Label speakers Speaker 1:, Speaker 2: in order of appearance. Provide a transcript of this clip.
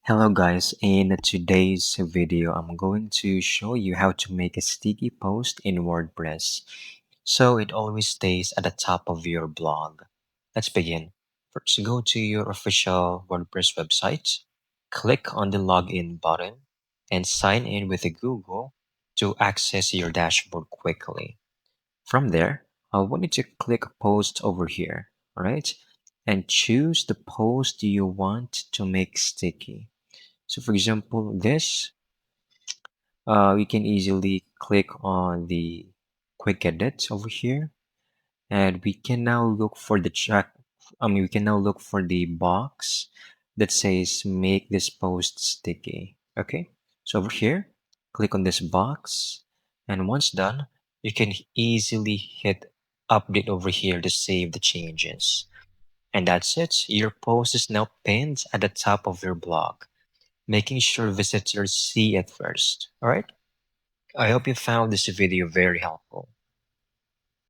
Speaker 1: Hello guys, in today's video I'm going to show you how to make a sticky post in WordPress so it always stays at the top of your blog. Let's begin. First, go to your official WordPress website, click on the login button, and sign in with Google to access your dashboard quickly. From there, I want you to click post over here, alright? And choose the post you want to make sticky. So for example, we can easily click on the quick edit over here, and we can now look for the we can now look for the box that says make this post sticky. Okay, so over here, click on this box, and once done, you can easily hit update over here to save the changes. And that's it. Your post is now pinned at the top of your blog, making sure visitors see it first. All right. I hope you found this video very helpful.